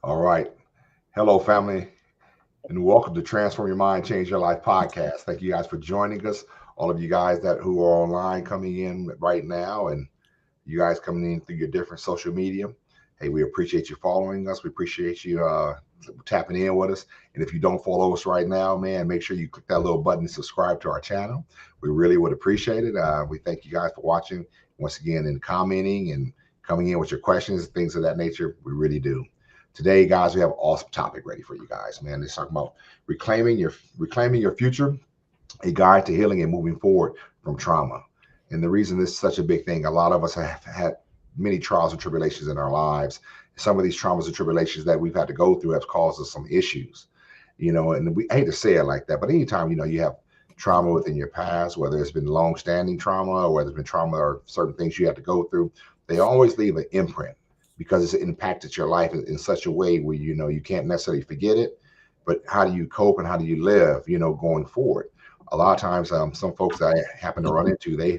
All right. Hello, family, and welcome to Transform Your Mind, Change Your Life podcast. Thank you guys for joining us. All of you guys that who are online coming in right now, and you guys coming in through your different social media. Hey, we appreciate you following us. We appreciate you tapping in with us. And if you don't follow us right now, man, make sure you click that little button and subscribe to our channel. We really would appreciate it. We thank you guys for watching once again and commenting and coming in with your questions, things of that nature. We really do. Today, guys, we have an awesome topic ready for you guys, man. Let's talk about reclaiming your future, a guide to healing and moving forward from trauma. And the reason this is such a big thing, a lot of us have had many trials and tribulations in our lives. Some of these traumas and tribulations that we've had to go through have caused us some issues, and we I hate to say it like that, but anytime, you have trauma within your past, whether it's been long-standing trauma or whether it's been trauma or certain things you have to go through, they always leave an imprint because it's impacted your life in such a way where, you can't necessarily forget it, but how do you cope and how do you live, going forward? A lot of times, some folks that I happen to run into,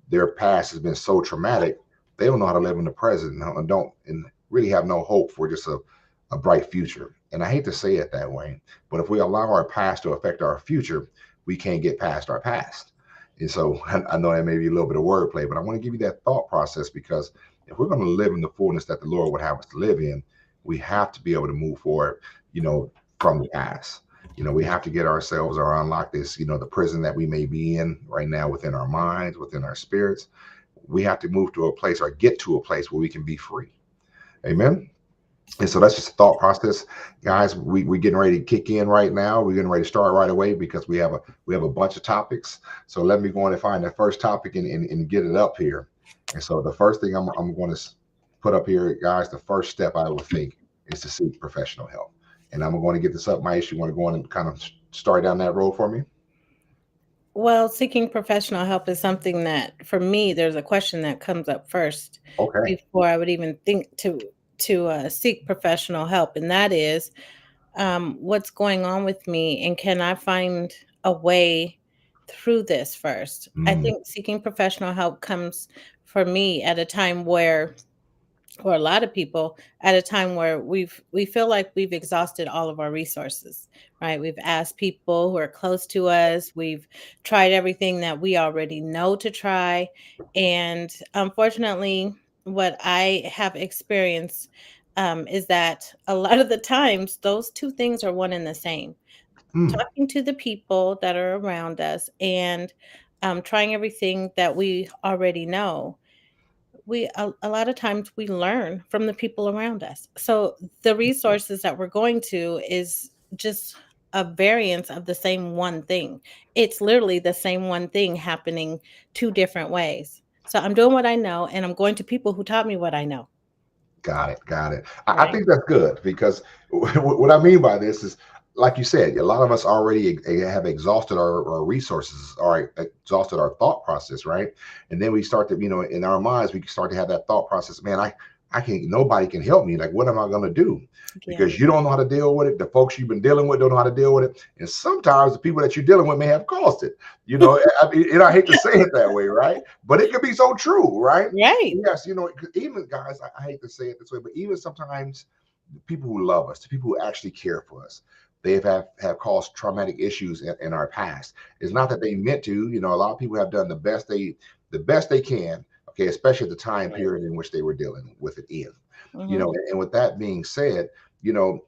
their past has been so traumatic, they don't know how to live in the present and really have no hope for just a bright future. And I hate to say it that way, but if we allow our past to affect our future, we can't get past our past. And so I know that may be a little bit of wordplay, but I want to give you that thought process because if we're going to live in the fullness that the Lord would have us to live in, we have to be able to move forward, from the past. We have to get ourselves or unlock this, the prison that we may be in right now within our minds, within our spirits. We have to move to a place or get to a place where we can be free. Amen. And so that's just a thought process, guys. We're getting ready to kick in right now. We're getting ready to start right away because we have a bunch of topics. So let me go on and find that first topic and get it up here. And so the first thing I'm going to put up here, guys, the first step I would think is to seek professional help. And I'm going to get this up. My issue. Want to go on and kind of start down that road for me? Well, seeking professional help is something that, for me, there's a question that comes up first Okay. before I would even think to seek professional help, and that is what's going on with me, and can I find a way through this first? I Mm, think seeking professional help comes for me at a time where, or a lot of people, at a time where we feel like we've exhausted all of our resources, right? We've asked people who are close to us, we've tried everything that we already know to try, and unfortunately what I have experienced is that a lot of the times those two things are one and the same: mm. talking to the people that are around us and trying everything that we already know. A lot of times we learn from the people around us. So the resources that we're going to is just a variance of the same one thing. It's literally the same one thing happening two different ways. So I'm doing what I know and I'm going to people who taught me what I know. Got it. Got it. I Right. think that's good because what I mean by this is, like you said, a lot of us already have exhausted our resources or exhausted our thought process, right? And then we start to, in our minds, we start to have that thought process. Man, I can't. Nobody can help me. Like, what am I going to do? Yeah. Because you don't know how to deal with it. The folks you've been dealing with don't know how to deal with it, and sometimes the people that you're dealing with may have caused it. And I hate to say it that way, right? But it can be so true, right? Right. Yes, even guys, I hate to say it this way, but even sometimes the people who love us, the people who actually care for us, have caused traumatic issues in our past. It's not that they meant to. A lot of people have done the best they can. Okay, especially at the time period in which they were dealing with it in. Hmm. And with that being said, you know,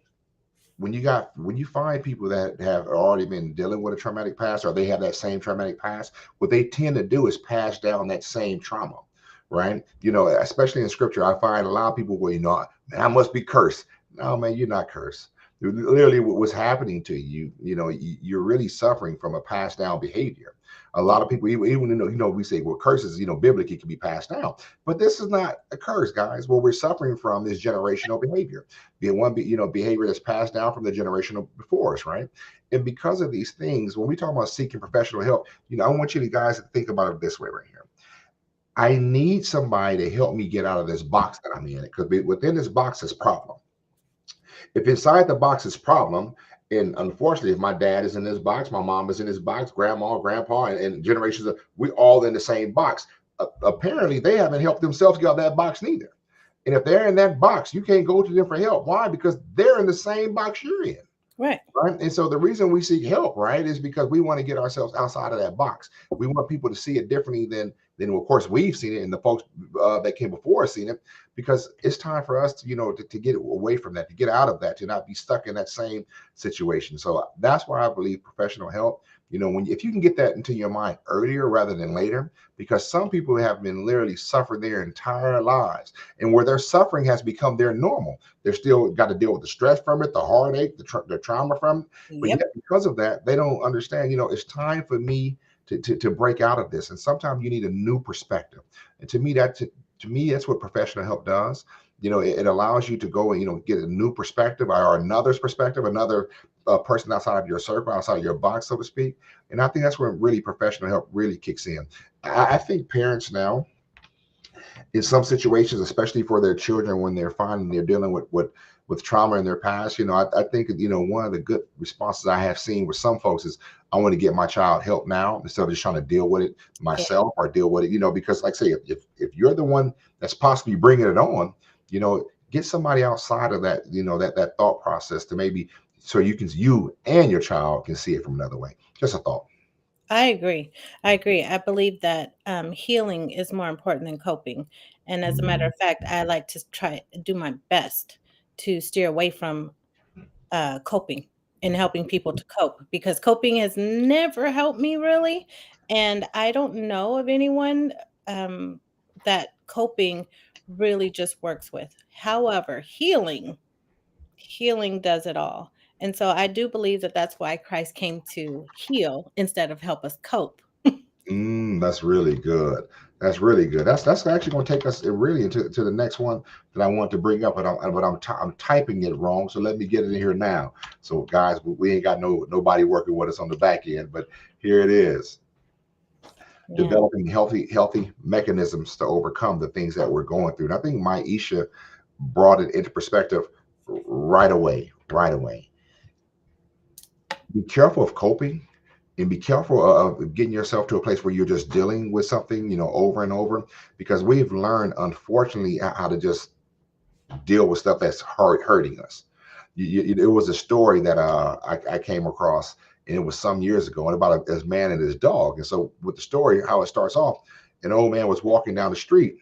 when you find people that have already been dealing with a traumatic past or they have that same traumatic past, what they tend to do is pass down that same trauma, right? Especially in scripture, I find a lot of people where, man, I must be cursed. No, man, you're not cursed. Literally, what's happening to you, you're really suffering from a passed down behavior. A Yeah. lot of people, even we say, well, curses, biblically can be passed down, but this is not a curse, guys. What we're suffering from is generational behavior, behavior that's passed down from the generation before us, right? And because of these things, when we talk about seeking professional help, I want you guys to think about it this way right here. I need somebody to help me get out of this box that I'm in, because within this box is problem. If inside the box is problem, and unfortunately, if my dad is in this box, my mom is in this box, grandma, grandpa, and generations of we all in the same box. Apparently, they haven't helped themselves get out of that box neither. And if they're in that box, you can't go to them for help. Why? Because they're in the same box you're in. Right. Right. And so the reason we seek help, right, is because we want to get ourselves outside of that box. We want people to see it differently than of course we've seen it, and the folks that came before us seen it, because it's time for us to, to get away from that, to get out of that, to not be stuck in that same situation. So that's why I believe professional help, when if you can get that into your mind earlier rather than later, because some people have been literally suffering their entire lives, and where their suffering has become their normal. They're still got to deal with the stress from it, the heartache, the trauma from it. But Yep. yet, because of that, they don't understand, it's time for me to break out of this. And sometimes you need a new perspective. And to me, that's what professional help does. It allows you to go and, get a new perspective or another's perspective, another person outside of your circle, outside of your box, so to speak. And I think that's where really professional help really kicks in. I think parents now, in some situations, especially for their children, when they're finding they're dealing with trauma in their past, I think one of the good responses I have seen with some folks is, I want to get my child help now instead of just trying to deal with it Yeah. myself or deal with it, because like I say, if you're the one that's possibly bringing it on, get somebody outside of that, that thought process, to maybe, so you and your child can see it from another way. Just a thought. I agree. I agree. I believe that healing is more important than coping. And as a matter of fact, I like to try do my best to steer away from coping and helping people to cope, because coping has never helped me really. And I don't know of anyone um, that coping really just works with. However, healing does it all. And so I do believe that that's why Christ came to heal instead of help us cope. That's really good. That's really good. That's actually going to take us really into to the next one that I want to bring up, but I'm typing it wrong. So let me get it in here now. So guys, we ain't got nobody working with us on the back end, but here it is. Yeah. Developing healthy mechanisms to overcome the things that we're going through. And I think Maisha brought it into perspective right away. Right away. Be careful of coping, and be careful of getting yourself to a place where you're just dealing with something, over and over, because we've learned, unfortunately, how to just deal with stuff that's hurting us. It was a story that I came across, and it was some years ago, and about a man and his dog. And so, with the story, how it starts off, an old man was walking down the street,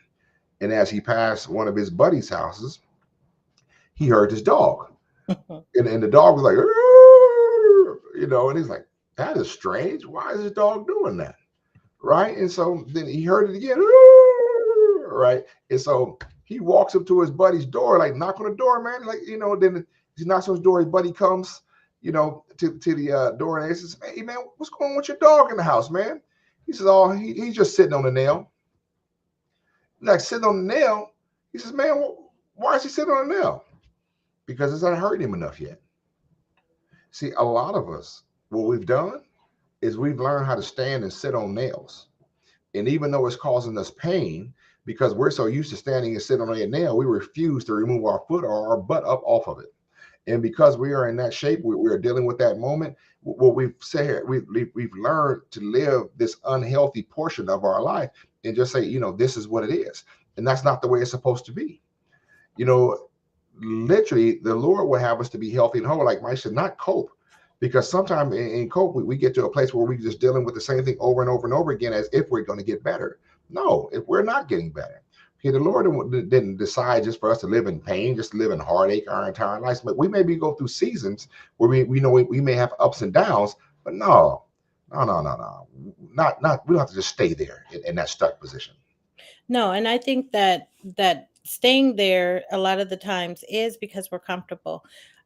and as he passed one of his buddies' houses, he heard his dog, and the dog was like, and he's like, that is strange. Why is this dog doing that? Right. And so then he heard it again. Right. And so he walks up to his buddy's door, like, knock on the door, man. Like, then he knocks on his door. His buddy comes, to the door, and he says, hey, man, what's going on with your dog in the house, man? He says, oh, he's just sitting on the nail. Like, sitting on the nail. He says, man, why is he sitting on the nail? Because it's not hurting him enough yet. See, a lot of us, what we've done is we've learned how to stand and sit on nails. And even though it's causing us pain, because we're so used to standing and sitting on a nail, we refuse to remove our foot or our butt up off of it. And because we are in that shape, we are dealing with that moment. What we've said, we've learned to live this unhealthy portion of our life and just say, this is what it is. And that's not the way it's supposed to be. You know, Literally, the Lord will have us to be healthy and whole, like Mike said, not cope. Because sometimes in cope, we get to a place where we're just dealing with the same thing over and over and over again, as if we're going to get better. No, if we're not getting better. Okay, the Lord didn't decide just for us to live in pain, just to live in heartache our entire lives. But we maybe go through seasons where we know we may have ups and downs, but no. Not we don't have to just stay there in that stuck position. No, and I think that staying there a lot of the times is because we're comfortable.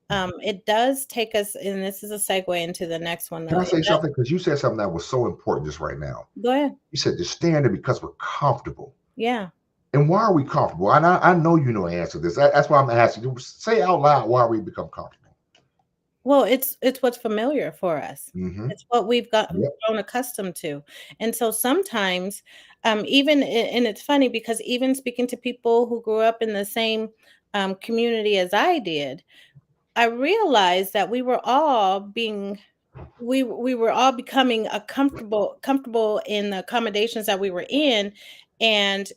It does take us, and this is a segue into the next one Can though. I It say does something? Because you said something that was so important just right now. go ahead. You said just staying there because we're comfortable. Yeah. And why are we comfortable? And I know you know the answer to this. That's why I'm asking you. Say out loud why we become comfortable. Well, it's what's familiar for us. Mm-hmm. It's what we've got Yep. grown accustomed to. And so sometimes, and it's funny because even speaking to people who grew up in the same community as I did, I realized that we were all becoming a comfortable in the accommodations that we were in, and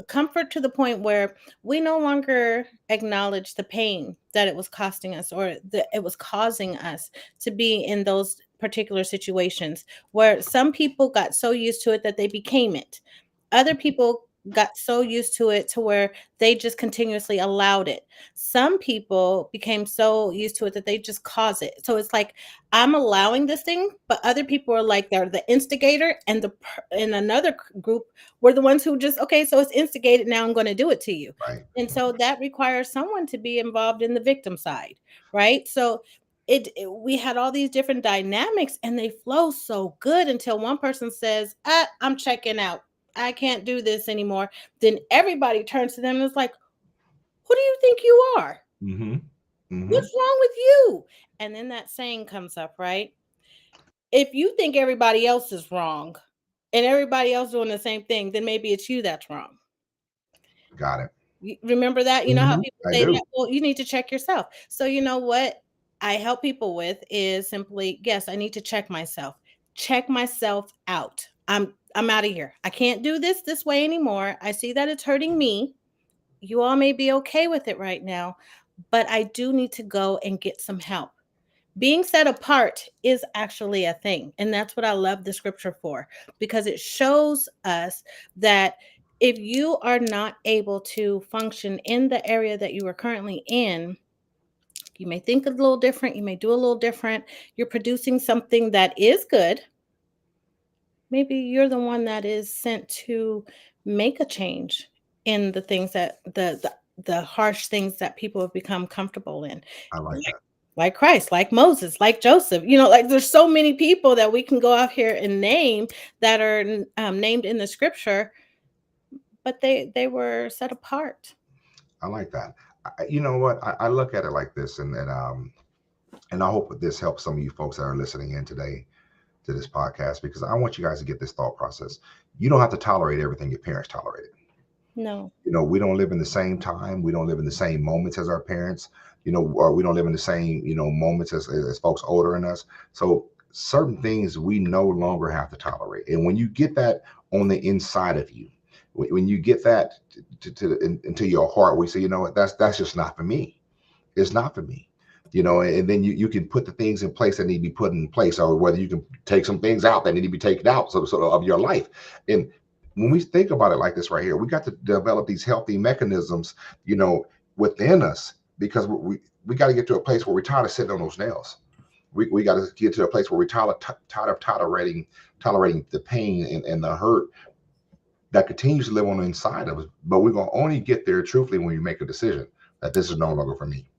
comfort to the point where we no longer acknowledge the pain that it was costing us, or that it was causing us to be in those particular situations, where some people got so used to it that they became it. Other people got so used to it to where they just continuously allowed it. Some people became so used to it that they just cause it. So it's like, I'm allowing this thing, but other people are like, they're the instigator, and in another group, we're the ones who just, okay, so it's instigated, now I'm going to do it to you. Right. And so that requires someone to be involved in the victim side, right? So we had all these different dynamics, and they flow so good until one person says, I'm checking out, I can't do this anymore. Then everybody turns to them and is like, who do you think you are? Mm-hmm. Mm-hmm. What's wrong with you? And then that saying comes up, right? If you think everybody else is wrong and everybody else doing the same thing, then maybe it's you that's wrong. Got it. Remember that? You know how Mm-hmm. people I say do. that? Well, you need to check yourself. So, you know what I help people with is simply, yes, I need to check myself. Check myself out. I'm out of here. I can't do this way anymore. I see that it's hurting me. You all may be okay with it right now, but I do need to go and get some help. Being set apart is actually a thing. And that's what I love the scripture for, because it shows us that if you are not able to function in the area that you are currently in, you may think a little different, you may do a little different, you're producing something that is good. Maybe you're the one that is sent to make a change in the things that the harsh things that people have become comfortable in, I like like that. like Christ, like Moses, like Joseph. Like there's so many people that we can go out here and name that are named in the scripture, but they were set apart. I like that. You know what? I look at it like this, and I hope that this helps some of you folks that are listening in today to this podcast, because I want you guys to get this thought process. You don't have to tolerate everything your parents tolerated. No. We don't live in the same time. We don't live in the same moments as our parents. Or we don't live in the same moments as folks older than us. So certain things we no longer have to tolerate. And when you get that on the inside of you, when you get that into your heart, we say, you know what, that's just not for me. It's not for me. And then you can put the things in place that need to be put in place, or whether you can take some things out that need to be taken out, so of your life. And when we think about it like this right here, we got to develop these healthy mechanisms, you know, within us, because we got to get to a place where we're tired of sitting on those nails. We got to get to a place where we're tired of tolerating the pain and the hurt that continues to live on the inside of us. But we're gonna only get there truthfully when we make a decision that this is no longer for me.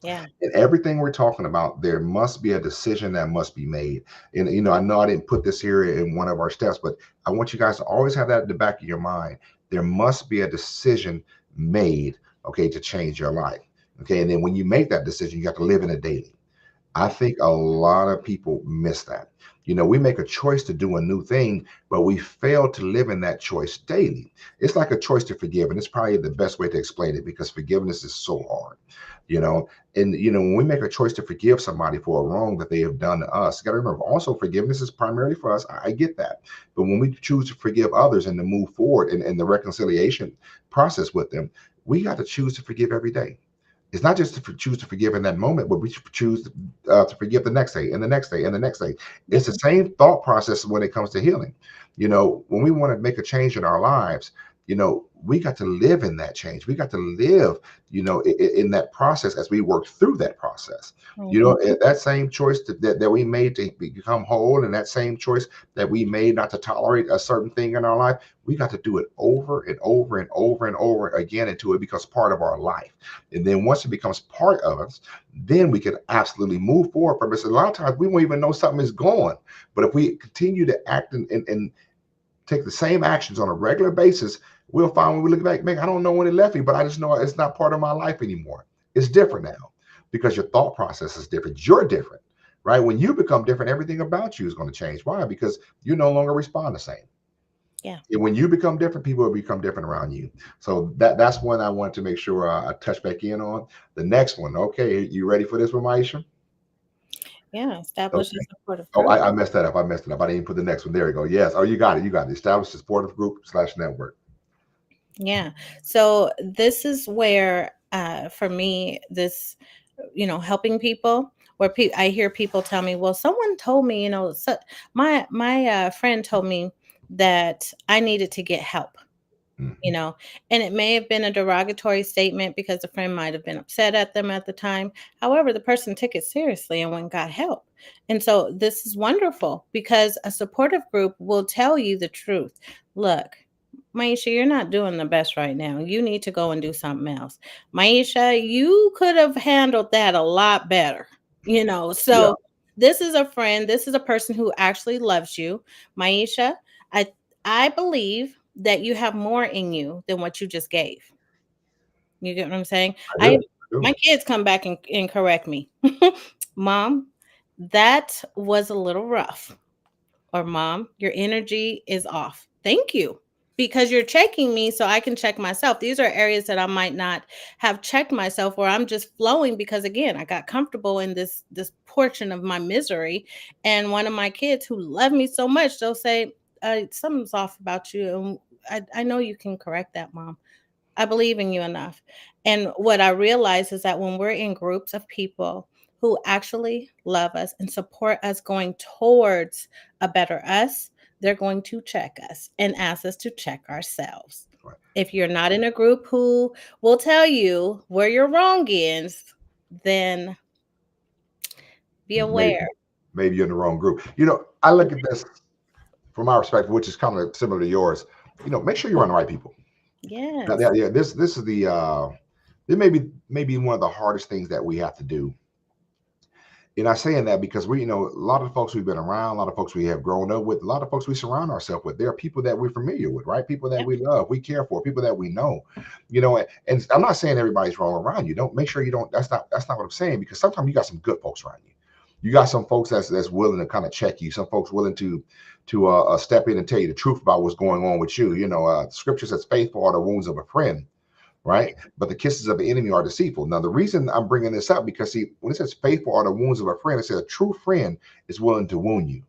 Yeah. And everything we're talking about, there must be a decision that must be made. And I know I didn't put this here in one of our steps, but I want you guys to always have that in the back of your mind. There must be a decision made, okay, to change your life. Okay. And then when you make that decision, you have to live in it daily. I think a lot of people miss that. We make a choice to do a new thing, but we fail to live in that choice daily. It's like a choice to forgive, and it's probably the best way to explain it, because forgiveness is so hard. you know and when we make a choice to forgive somebody for a wrong that they have done to us, you got to remember also, forgiveness is primarily for us. I get that. But when we choose to forgive others and to move forward in the reconciliation process with them, we got to choose to forgive every day. It's not just to choose to forgive in that moment, but we choose to forgive the next day and the next day and the next day. It's the Mhm. same thought process when it comes to healing. When we want to make a change in our lives, we got to live in that change. We got to live, in that process as we work through that process. Mhm. That same choice that we made to become whole, and that same choice that we made not to tolerate a certain thing in our life, we got to do it over and over and over and over again until it becomes part of our life. And then once it becomes part of us, then we can absolutely move forward from it. A lot of times we won't even know something is gone. But if we continue to act and take the same actions on a regular basis, we'll find when we look back, man, I don't know when it left me, but I just know it's not part of my life anymore. It's different now because your thought process is different. You're different, right? When you become different, everything about you is going to change. Why? Because you no longer respond the same. Yeah. And when you become different, people will become different around you. So that's one I want to make sure I touch back in on. The next one, okay, you ready for this one, Maisha? Yeah. Establish a Okay. supportive Oh, group. I messed that up. I didn't even put the next one. There we go. Yes. Oh, you got it. You got it. Establish a supportive group / network. Yeah. So this is where, for me, this, helping people, where I hear people tell me, well, someone told me, my friend told me that I needed to get help. you Mhm. know and it may have been a derogatory statement because the friend might have been upset at them at the time. However, the person took it seriously and went and got help. And so this is wonderful, because a supportive group will tell you the truth. Look, Maisha, you're not doing the best right now. You need to go and do something else. Maisha, you could have handled that a lot better. Yeah, So this is a friend, this is a person who actually loves you. Maisha, I I believe that you have more in you than what you just gave. You get what I'm saying? I I do. I do. My kids come back and correct me. Mom, that was a little rough. Or mom, your energy is off. Thank you. Because you're checking me so I can check myself. These are areas that I might not have checked myself, where I'm just flowing because, again, I got comfortable in this portion of my misery. And one of my kids who love me so much, they'll say, something's off about you. And I know you can correct that, mom. I believe in you enough. And what I realize is that when we're in groups of people who actually love us and support us going towards a better us, they're going to check us and ask us to check ourselves. Right. If you're not in a group who will tell you where your wrong is, then be Maybe, aware. maybe you're in the wrong group. I look at this from my perspective, which is kind of similar to yours. Make sure you're around the right people. Yes. Yeah, this is the it may be one of the hardest things that we have to do. And I saying that because a lot of the folks we've been around, a lot of folks we have grown up with, a lot of folks we surround ourselves with. There are people that we're familiar with, right? People that Yeah. we love, we care for, people that we know. And I'm not saying everybody's wrong around you. Don't make sure you don't. That's not what I'm saying, because sometimes you got some good folks around you. You got some folks that's willing to kind of check you. Some folks willing to step in and tell you the truth about what's going on with you. Scripture says, "Faithful are the wounds of a friend." Right? But the kisses of the enemy are deceitful. Now, the reason I'm bringing this up, because see, when it says faithful are the wounds of a friend, it says a true friend is willing to wound you.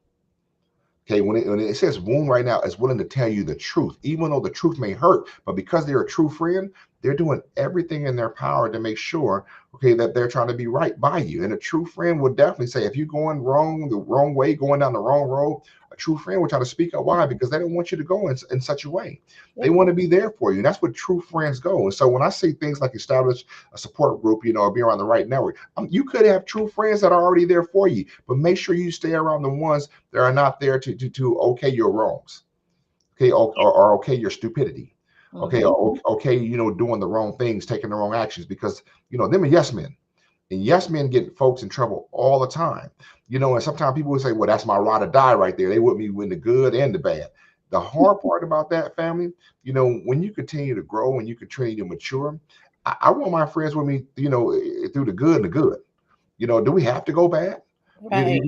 Okay, when it says wound right now, is willing to tell you the truth, even though the truth may hurt. But because they're a true friend, they're doing everything in their power to make sure, okay, that they're trying to be right by you. And a true friend would definitely say, if you're going wrong, the wrong way, going down the wrong road, a true friend will try to speak up. Why? Because they don't want you to go in such a way. They Yeah. want to be there for you. And that's what true friends go. And so when I see things like establish a support group, or be around the right network, you could have true friends that are already there for you, but make sure you stay around the ones that are not there to okay your wrongs, okay, or okay your stupidity, okay, Hmm. okay, doing the wrong things, taking the wrong actions, because them are yes men, and yes men get folks in trouble all the time. And sometimes people will say, well, that's my ride or die right there. They with me in the good and the bad. The hard part about that, family, when you continue to grow and you continue to mature, I want my friends with me, through the good and the good. Do we have to go bad? Right.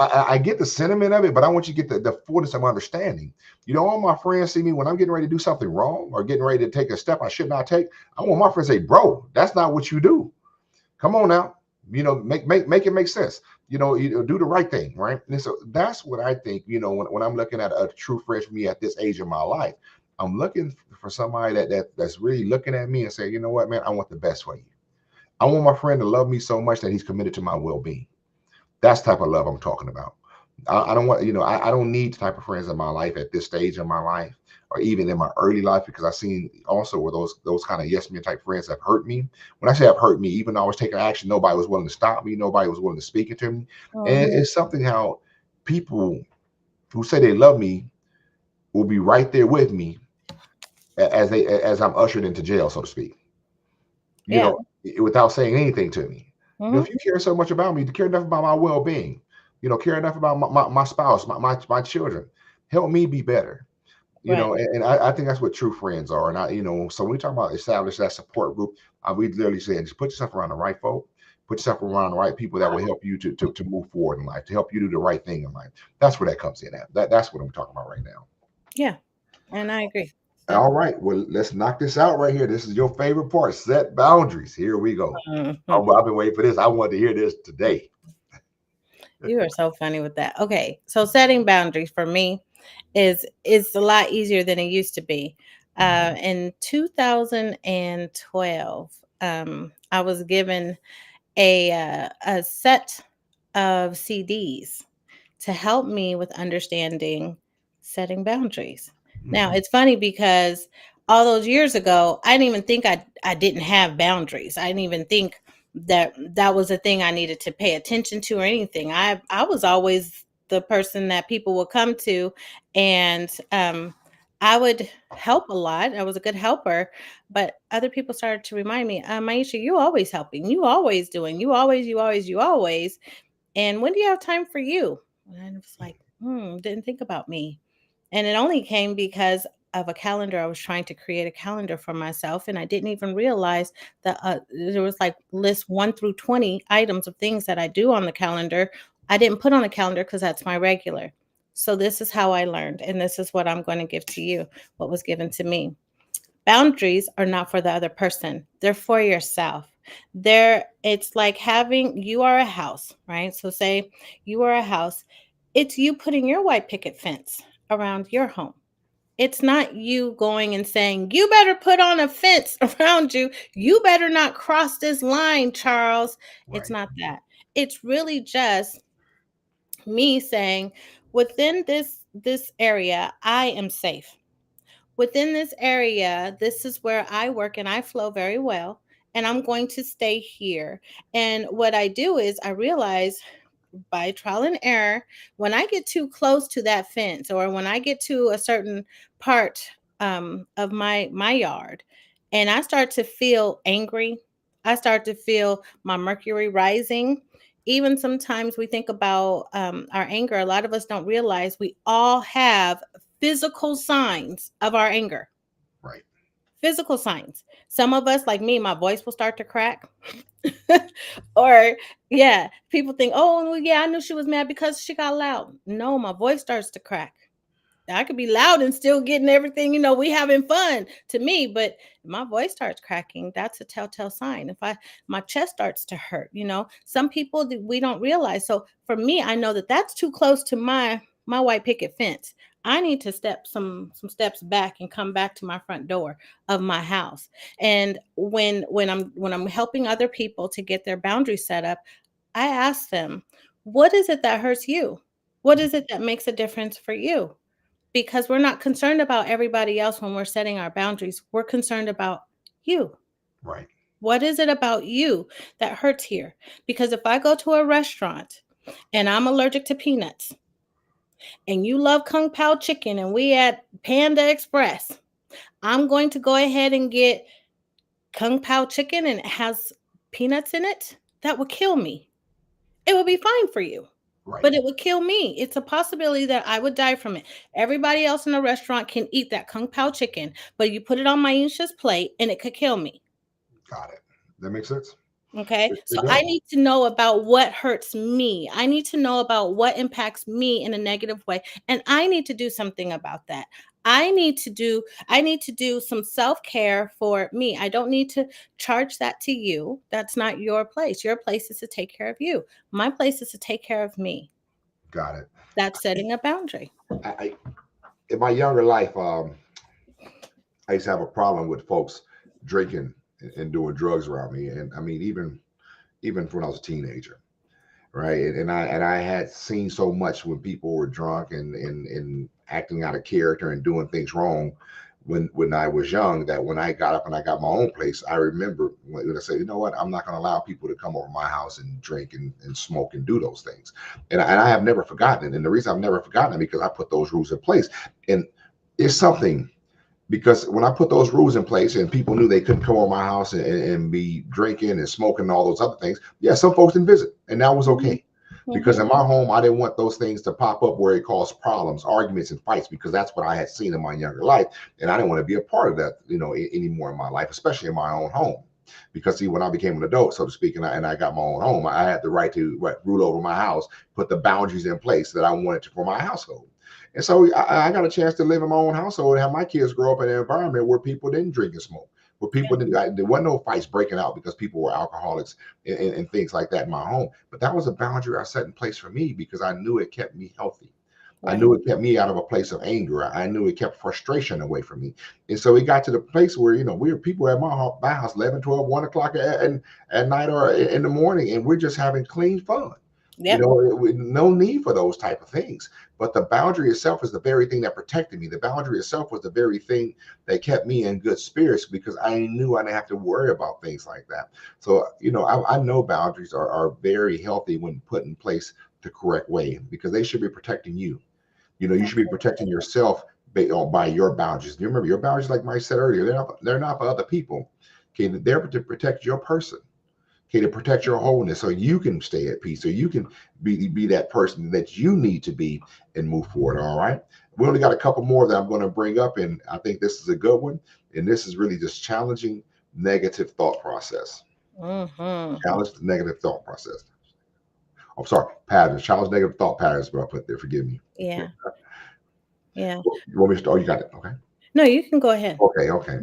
I get the sentiment of it, but I want you to get the fullness of understanding. All my friends see me when I'm getting ready to do something wrong or getting ready to take a step I should not take. I want my friends to say, bro, that's not what you do. Come on now. Make it make sense. Do the right thing, right? And so that's what I think, when I'm looking at a true friend for me at this age of my life. I'm looking for somebody that's really looking at me and say, you know what, man, I want the best for you. I want my friend to love me so much that he's committed to my well-being. That's the type of love I'm talking about. I don't want, I don't need the type of friends in my life at this stage of my life, or even in my early life, because I've seen also where those kind of yes men type friends have hurt me. When I say have hurt me, even though I was taking action, nobody was willing to stop me, nobody was willing to speak it to me. And Hmm. it's something how people who say they love me will be right there with me as I'm ushered into jail, so to speak. you Yeah. know, without saying anything to me. If Hmm. you care so much about me, to care enough about my well-being, care enough about my spouse, my children, help me be better. Right. And I think that's what true friends are. And so when we talk about establish that support group, we literally say, just put yourself around the right folk, put yourself around the right people that will help you to move forward in life, to help you do the right thing in life. That's where that comes in at. That's what I'm talking about right now. Yeah. And I agree. So. All right, well, let's knock this out right here. This is your favorite part, set boundaries. Here we go. Mhm. I've been waiting for this. I wanted to hear this today. You are so funny with that. Okay, so setting boundaries for me is a lot easier than it used to be. In 2012, I was given a set of CDs to help me with understanding setting boundaries. Now, Hmm. it's funny because all those years ago, I didn't even think I didn't have boundaries. I didn't even think that that was a thing I needed to pay attention to or anything. I was always the person that people would come to, and I would help a lot. I was a good helper, but other people started to remind me, Maisha, you always helping, you always doing, you always. And when do you have time for you? And I was like, didn't think about me. And it only came because of a calendar. I was trying to create a calendar for myself, and I didn't even realize that there was like list 1 through 20 items of things that I do on the calendar. I didn't put on the calendar because that's my regular. So this is how I learned, and this is what I'm going to give to you, what was given to me. Boundaries are not for the other person. They're for yourself. It's like having, you are a house, right? So say you are a house. It's you putting your white picket fence around your home. It's not you going and saying, you better put on a fence around you. You better not cross this line, Charles. It's Right. not that. It's really just me saying, within this area, I am safe. Within this area, this is where I work and I flow very well. And I'm going to stay here. And what I do is I realize by trial and error, when I get too close to that fence or when I get to a certain part of my yard and I start to feel angry, I start to feel my mercury rising. Even sometimes we think about our anger. A lot of us don't realize we all have physical signs of our anger. Right. Physical signs. Some of us, like me, my voice will start to crack. Or, yeah, people think, oh, well, yeah, I knew she was mad because she got loud. No, my voice starts to crack. I could be loud and still getting everything, we having fun to me, but if my voice starts cracking, that's a telltale sign. If my chest starts to hurt, some people we don't realize. So for me, I know that that's too close to my white picket fence. I need to step some steps back and come back to my front door of my house. And when I'm helping other people to get their boundaries set up, I ask them, what is it that hurts you? What is it that makes a difference for you? Because we're not concerned about everybody else when we're setting our boundaries. We're concerned about you. Right. What is it about you that hurts here? Because if I go to a restaurant and I'm allergic to peanuts and you love Kung Pao chicken and we at Panda Express, I'm going to go ahead and get Kung Pao chicken and it has peanuts in it. That would kill me. It would be fine for you, Right. but it would kill me. It's a possibility that I would die from it. Everybody else in the restaurant can eat that Kung Pao chicken, but you put it on Maisha's plate and it could kill me. Got it. That makes sense. Okay. It So I does. need to know about what hurts me. I need to know about what impacts me in a negative way. And I need to do something about that. I need to do some self-care for me. I don't need to charge that to you. That's not your place. Your place is to take care of you. My place is to take care of me. Got it. That's setting a boundary. I in my younger life, I used to have a problem with folks drinking and doing drugs around me, and I mean, even when I was a teenager, right? And I had seen so much when people were drunk and acting out of character and doing things wrong when I was young, that when I got up and I got my own place, I remember when I said, you know what, I'm not going to allow people to come over my house and drink and smoke and do those things. And I have never forgotten it. And the reason I've never forgotten it because I put those rules in place. And it's something because when I put those rules in place and people knew they couldn't come over my house and be drinking and smoking and all those other things, yeah, some folks didn't visit, and that was Mhm, okay. Because mhm, in my home, I didn't want those things to pop up where it caused problems, arguments, and fights, because that's what I had seen in my younger life, and I didn't want to be a part of that, anymore in my life, especially in my own home. Because see, when I became an adult, so to speak, and I got my own home, I had the right to rule over my house, put the boundaries in place that I wanted for my household. And so I got a chance to live in my own household and have my kids grow up in an environment where people didn't drink and smoke, where people yeah, didn't, there wasn't no fights breaking out because people were alcoholics and things like that in my home. But that was a boundary I set in place for me because I knew it kept me healthy. I Right. knew it kept me out of a place of anger. I knew it kept frustration away from me. And so it got to the place where, we were people at my house 11, 12, 1 o'clock at night or in the morning, and we're just having clean fun. Yep. No need for those type of things. But the boundary itself is the very thing that protected me. The boundary itself was the very thing that kept me in good spirits because I knew I didn't have to worry about things like that. So, I know boundaries are very healthy when put in place the correct way because they should be protecting you. You should be protecting yourself by your boundaries. You remember your boundaries, like Mike said earlier, they're not for other people. Okay, they're to protect your person. Okay, to protect your wholeness, so you can stay at peace, so you can be that person that you need to be and move forward. All right. We only got a couple more that I'm going to bring up, and I think this is a good one. And this is really just challenging negative thought process. Mm-hmm. Challenge the negative thought process. I'm sorry, patterns. Challenge negative thought patterns. But I put there. Forgive me. Yeah. Yeah. You want me to start? Oh, you got it. Okay. No, you can go ahead. Okay, okay.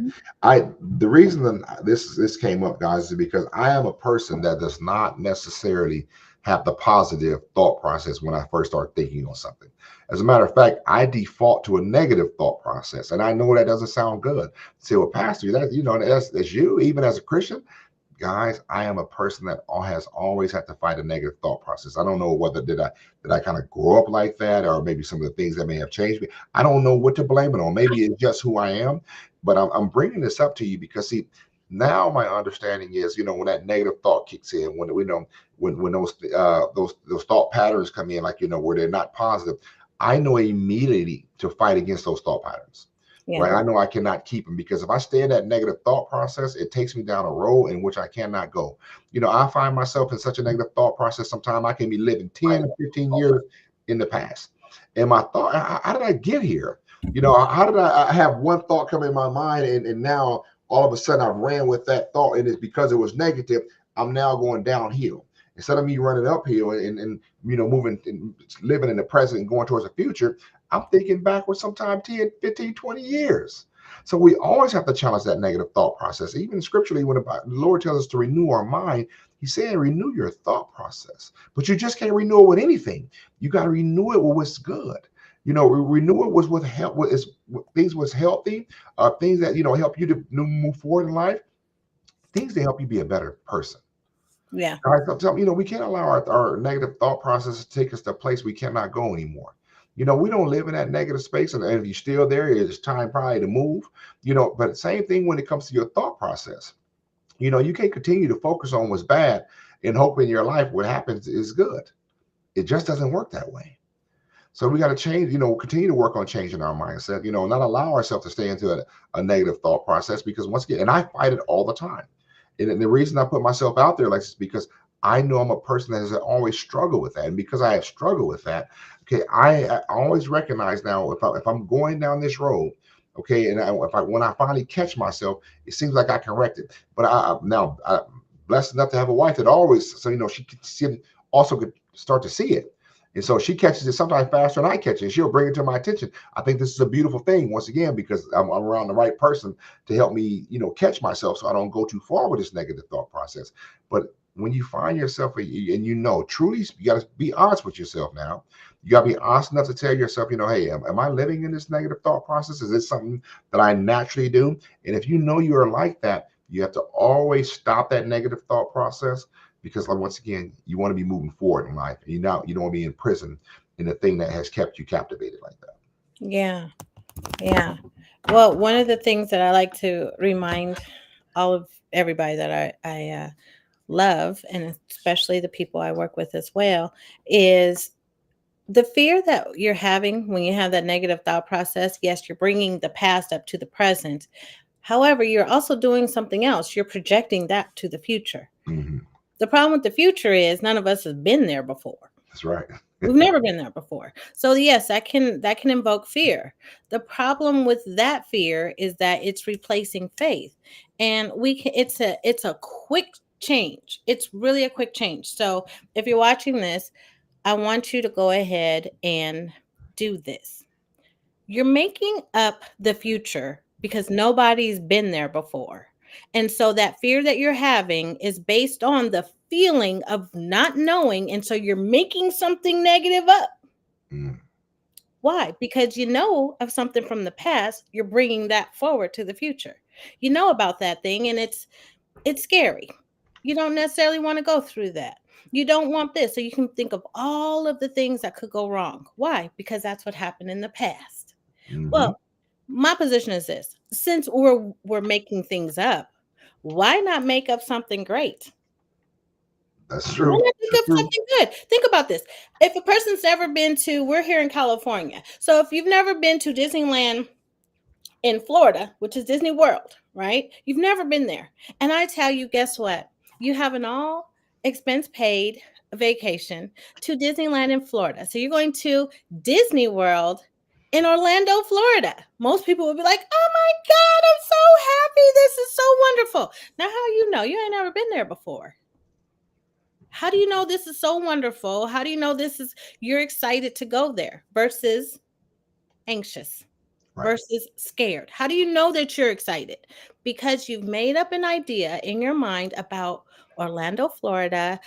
The reason that this came up, guys, is because I am a person that does not necessarily have the positive thought process when I first start thinking on something. As a matter of fact, I default to a negative thought process, and I know that doesn't sound good. Say, well, Pastor, that's you, even as a Christian. Guys, I am a person that has always had to fight a negative thought process. I don't know whether did I kind of grow up like that, or maybe some of the things that may have changed me. I don't know what to blame it on. Maybe it's just who I am. But I'm bringing this up to you because, see, now my understanding is, when that negative thought kicks in, when we know when those thought patterns come in, like, where they're not positive, I know immediately to fight against those thought patterns. Yeah. Right. I know I cannot keep them because if I stay in that negative thought process, it takes me down a road in which I cannot go. I find myself in such a negative thought process. Sometimes I can be living 10 and 15 years in the past. And my thought, how did I get here? How did I have one thought come in my mind, and now all of a sudden I've ran with that thought, and it's because it was negative. I'm now going downhill. Instead of me running uphill and moving and living in the present and going towards the future, I'm thinking backwards sometime 10, 15, 20 years. So we always have to challenge that negative thought process. Even scripturally, when the Lord tells us to renew our mind, He's saying renew your thought process. But you just can't renew it with anything. You got to renew it with what's good. Renew it was with help. What is things was healthy, things that help you to move forward in life, things that help you be a better person. Yeah. All right, so we can't allow our negative thought process to take us to a place we cannot go anymore. We don't live in that negative space, and if you're still there, it's time probably to move. But same thing when it comes to your thought process. You can't continue to focus on what's bad and hope in your life what happens is good. It just doesn't work that way. So we got to change, continue to work on changing our mindset, not allow ourselves to stay into a negative thought process because once again, and I fight it all the time. And the reason I put myself out there like this is because I know I'm a person that has always struggled with that. And because I have struggled with that, okay, I always recognize now if I'm going down this road, okay, and when I finally catch myself, it seems like I can correct it. But I'm blessed enough to have a wife that always, so she also could start to see it. And so she catches it sometimes faster than I catch it. She'll bring it to my attention. I think this is a beautiful thing, once again, because I'm around the right person to help me, catch myself so I don't go too far with this negative thought process. But when you find yourself and truly, you got to be honest with yourself now. You got to be honest enough to tell yourself, hey, am I living in this negative thought process? Is this something that I naturally do? And if you know you're like that, you have to always stop that negative thought process because, like, once again, you want to be moving forward in life. And you don't want to be in prison in the thing that has kept you captivated like that. Yeah. Yeah. Well, one of the things that I like to remind all of everybody that I love, and especially the people I work with as well, is the fear that you're having when you have that negative thought process. Yes, you're bringing the past up to the present. However, you're also doing something else. You're projecting that to the future. Mm-hmm. The problem with the future is none of us has been there before. That's right. We've never been there before. So yes, that can invoke fear. The problem with that fear is that it's replacing faith. And it's a quick change. It's really a quick change. So if you're watching this, I want you to go ahead and do this. You're making up the future because nobody's been there before. And so that fear that you're having is based on the feeling of not knowing. And so you're making something negative up. Mm. Why? Because you know of something from the past, you're bringing that forward to the future. You know about that thing, and it's scary. You don't necessarily want to go through that. You don't want this. So you can think of all of the things that could go wrong. Why? Because that's what happened in the past. Hmm. Well, my position is this. Since we're making things up, why not make up something great? That's Why true. not think That's of true. something good? Think about this. If a person's never been to, we're here in California. So if you've never been to Disneyland in Florida, which is Disney World, right? You've never been there. And I tell you, guess what? You have an all expense paid vacation to Disneyland in Florida. So you're going to Disney World in Orlando, Florida. Most people would be like, oh my God, I'm so happy. This is so wonderful. Now, how you know? You ain't never been there before. How do you know this is so wonderful? How do you know this is, you're excited to go there versus anxious? Right. Versus scared? How do you know that you're excited? Because you've made up an idea in your mind about Orlando, Florida,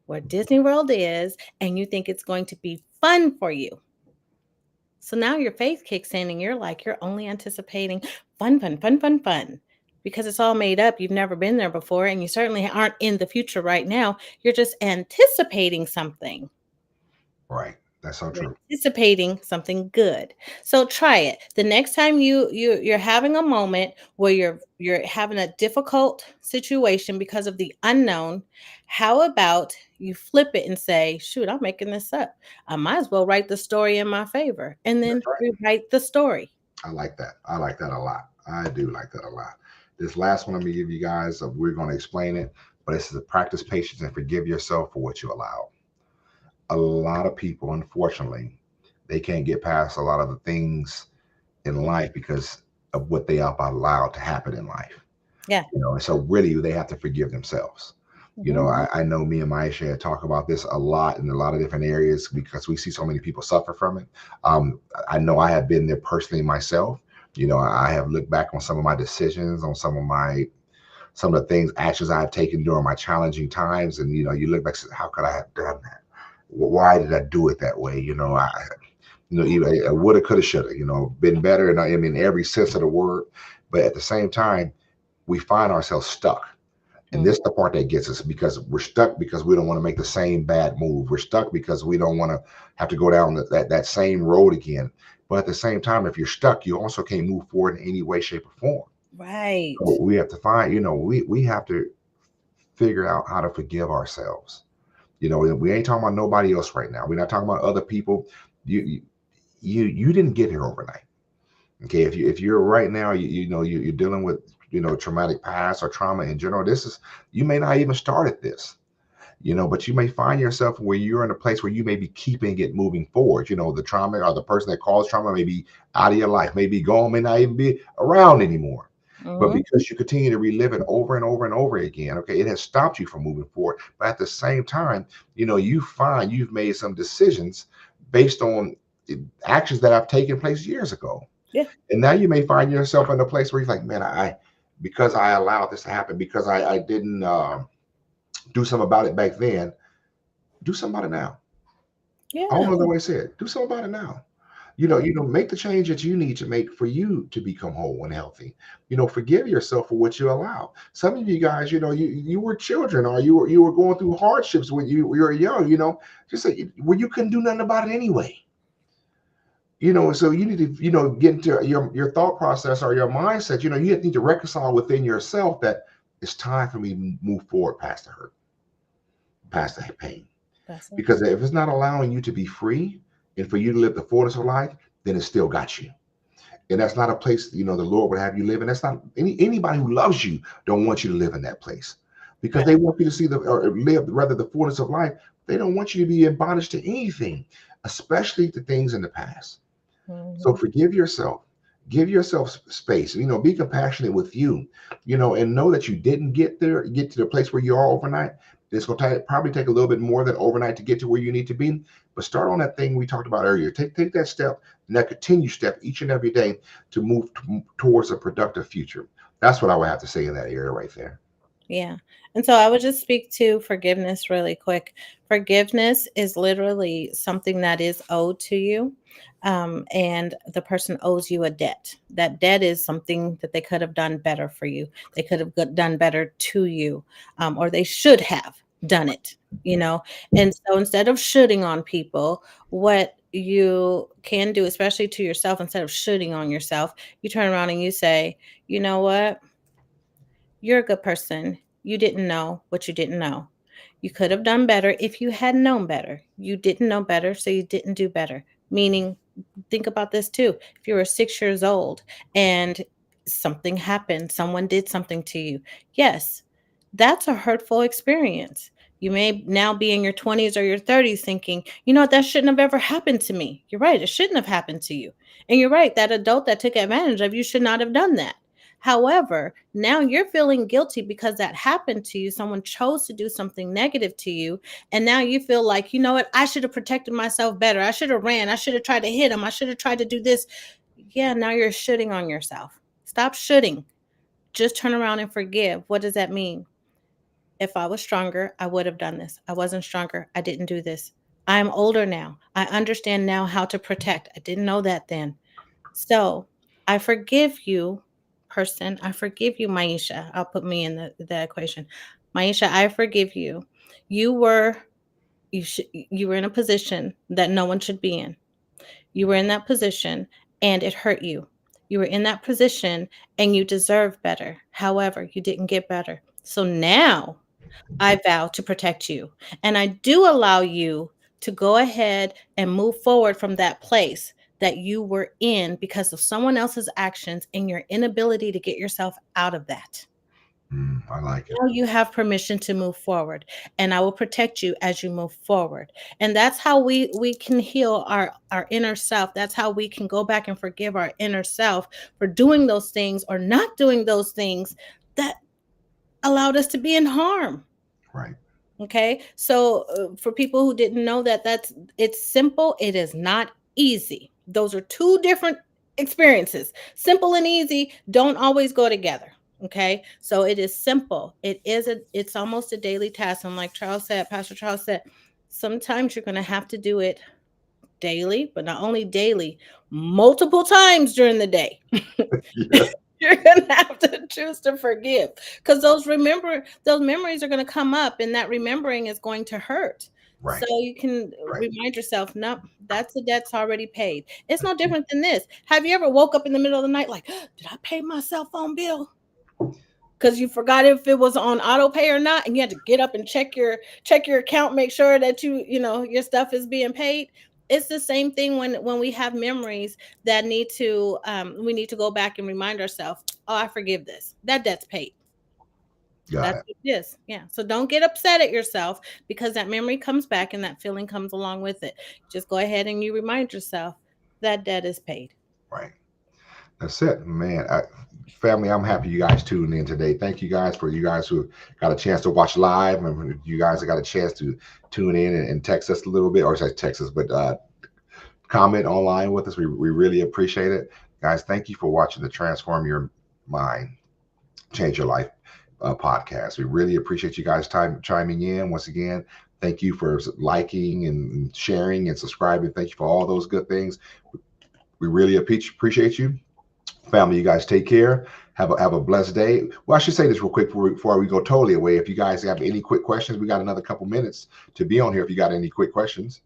where Disney World is, and you think it's going to be fun for you. So now your faith kicks in, and you're like, you're only anticipating fun, fun, fun, fun, fun. Because it's all made up. You've never been there before, and you certainly aren't in the future right now. You're just anticipating something. Right. That's so You're true. anticipating something good. So try it. The next time you're having a moment where you're having a difficult situation because of the unknown, how about you flip it and say, "Shoot, I'm making this up. I might as well write the story in my favor." And then That's right. rewrite the story. I like that. I like that a lot. I do like that a lot. This last one I'm gonna give you guys, we're gonna explain it, but it's to practice patience and forgive yourself for what you allow. A lot of people, unfortunately, they can't get past a lot of the things in life because of what they have allowed to happen in life. Yeah. And so really they have to forgive themselves. Mhm. I know me and Maisha talk about this a lot in a lot of different areas because we see so many people suffer from it. um, I know I have been there personally myself. I have looked back on some of my decisions, on some of the things, actions I've taken during my challenging times, and you look back and say, how could I have done that? Why did I do it that way? Even I woulda, coulda, shoulda. Been better, and I mean every sense of the word. But at the same time, we find ourselves stuck. And Mhm. this is the part that gets us, because we're stuck because we don't want to make the same bad move. We're stuck because we don't want to have to go down that same road again. But at the same time, if you're stuck, you also can't move forward in any way, shape, or form. Right. So we have to find, we have to figure out how to forgive ourselves. We ain't talking about nobody else right now. We're not talking about other people. You didn't get here overnight. Okay, if you're right now, you're dealing with traumatic past or trauma in general. You may not even start at this, but you may find yourself where you're in a place where you may be keeping it moving forward. The trauma or the person that caused trauma may be out of your life, may be gone, may not even be around anymore. But Mhm. because you continue to relive it over and over and over again, okay, it has stopped you from moving forward. But at the same time, you find you've made some decisions based on actions that have taken place years ago. Yeah. And now you may find yourself in a place where you're like, man, because I allowed this to happen, because I didn't do something about it back then, do something about it now. I don't Yeah. know the way I said. Do something about it now. Make the change that you need to make for you to become whole and healthy. Forgive yourself for what you allow. Some of you guys, you were children, or you were going through hardships when you were young. Just say, well, you couldn't do nothing about it anyway. So you need to get into your thought process or your mindset. You need to reconcile within yourself that it's time for me to move forward past the hurt, past the pain. That's it. Because if it's not allowing you to be free and for you to live the fullness of life, then it still got you. And that's not a place the Lord would have you live in. That's not anybody who loves you don't want you to live in that place, because Right. they want you to see or live rather the fullness of life. They don't want you to be in bondage to anything, especially the things in the past. So Mhm. forgive yourself. Give yourself space. Be compassionate with you. And know that you didn't get to the place where you are overnight. It's going to probably take a little bit more than overnight to get to where you need to be. But start on that thing we talked about earlier. Take that step, and that continued step each and every day to move towards a productive future. That's what I would have to say in that area right there. Yeah. And so I would just speak to forgiveness really quick. Forgiveness is literally something that is owed to you. and the person owes you a debt. That debt is something that they could have done better for you. They could have done better to you, or they should have done it, you know? And so instead of shooting on people, what you can do, especially to yourself, instead of shooting on yourself, you turn around and you say, you know what? You're a good person. You didn't know what you didn't know. You could have done better if you had known better. You didn't know better, so you didn't do better. Meaning, think about this too. If you were 6 years old and something happened, someone did something to you, yes, that's a hurtful experience. You may now be in your 20s or your 30s thinking, you know what, that shouldn't have ever happened to me. You're right, it shouldn't have happened to you. And you're right, that adult that took advantage of you should not have done that. However, now you're feeling guilty because that happened to you. Someone chose to do something negative to you. And now you feel like, you know what? I should have protected myself better. I should have ran. I should have tried to hit him. I should have tried to do this. Yeah, now you're shooting on yourself. Stop shooting. Just turn around and forgive. What does that mean? If I was stronger, I would have done this. I wasn't stronger. I didn't do this. I'm older now. I understand now how to protect. I didn't know that then. So I forgive you, person. I forgive you, Maisha. I'll put me in the equation. Maisha, I forgive you. You were you were in a position that no one should be in. You were in that position and it hurt you. You were in that position and you deserve better. However, you didn't get better. So now I vow to protect you. And I do allow you to go ahead and move forward from that place that you were in because of someone else's actions and your inability to get yourself out of that. I like it. Now you have permission to move forward, and I will protect you as you move forward. And that's how we can heal our inner self. That's how we can go back and forgive our inner self for doing those things or not doing those things that allowed us to be in harm. Right. Okay. So for people who didn't know that, it's simple. It is not easy. Those are two different experiences. Simple and easy don't always go together. Okay. So it is simple. It's almost a daily task. And like Charles said, Pastor Charles said, sometimes you're going to have to do it daily, but not only daily, multiple times during the day. Yeah. You're gonna have to choose to forgive because those memories are gonna come up and that remembering is going to hurt. So Right. you can Right. remind yourself, nope, that's the debt's already paid. It's no different than this. Have you ever woke up in the middle of the night like, did I pay my cell phone bill? Because you forgot if it was on auto pay or not, and you had to get up and check your account, make sure that your stuff is being paid. It's the same thing when we have memories that we need to go back and remind ourselves, oh, I forgive this. That debt's paid. Got That's it. what it is. Yeah. So don't get upset at yourself because that memory comes back and that feeling comes along with it. Just go ahead and you remind yourself that debt is paid. Right. That's it, man. Family, I'm happy you guys tuned in today. Thank you guys for you guys who got a chance to watch live, and you guys got a chance to tune in and text us a little bit, or say text us, but comment online with us. We really appreciate it, guys. Thank you for watching the Transform Your Mind, Change Your Life podcast. We really appreciate you guys chiming in once again. Thank you for liking and sharing and subscribing. Thank you for all those good things. We really appreciate you. Family, you guys take care. Have a blessed day. Well, I should say this real quick before we go totally away. If you guys have any quick questions, we got another couple minutes to be on here. If you got any quick questions,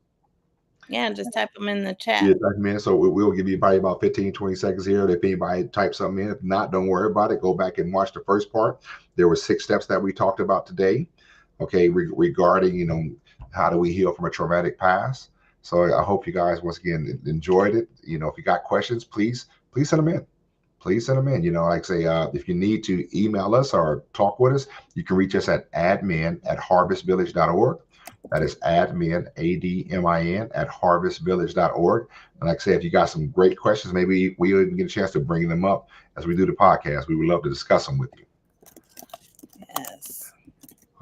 Yeah, just type them in the yeah, chat. 30 minutes. So we'll give you probably about 15, 20 seconds here. If anybody types something in, if not, don't worry about it. Go back and watch the first part. There were 6 steps that we talked about today. Okay, regarding how do we heal from a traumatic past. So I hope you guys once again enjoyed it. If you got questions, please send them in. Please send them in. Like say, if you need to email us or talk with us, you can reach us at admin@harvestvillage.org. That is admin, ADMIN, at harvestvillage.org. And like I said, if you got some great questions, maybe we'll even get a chance to bring them up as we do the podcast. We would love to discuss them with you. Yes.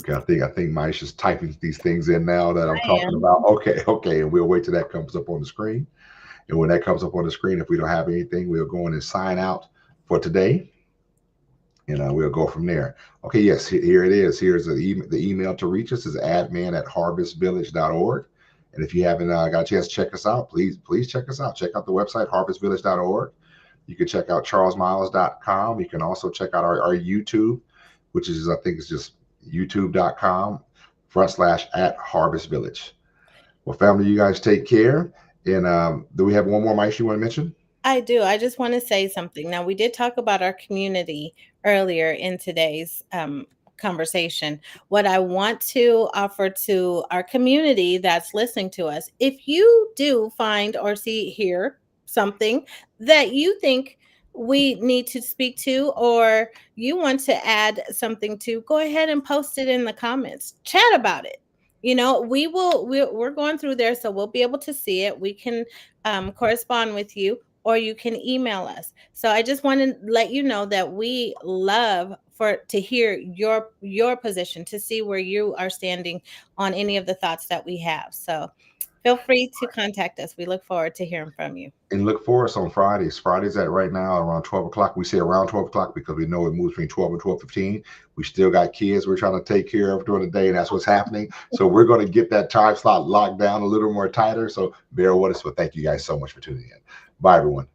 Okay, I think Maisha's typing these things in now that I'm I talking am. about. Okay, and we'll wait till that comes up on the screen. And when that comes up on the screen, if we don't have anything, we'll go in and sign out for today, and we'll go from there. Okay, yes, here it is. Here's the email to reach us is admin@harvestvillage.org. And if you haven't got a chance to check us out, please check us out. Check out the website, harvestvillage.org. You can check out charlesmiles.com. You can also check out our YouTube, which is, I think it's just youtube.com/at Harvest Village. Well, family, you guys take care. And do we have one more, Mike, you want to mention? I do. I just want to say something. Now, we did talk about our community earlier in today's conversation. What I want to offer to our community that's listening to us, if you do find or see here something that you think we need to speak to, or you want to add something to, go ahead and post it in the comments. Chat about it. You know, we're going through there, so we'll be able to see it. We can correspond with you, or you can email us. So I just want to let you know that we love for to hear your position, to see where you are standing on any of the thoughts that we have. So feel free to contact us. We look forward to hearing from you. And look for us on Fridays. Fridays at right now around 12 o'clock. We say around 12 o'clock because we know it moves between 12 and 12:15. We still got kids we're trying to take care of during the day, and that's what's happening. So we're going to get that time slot locked down a little more tighter. So bear with us. But thank you guys so much for tuning in. Bye, everyone.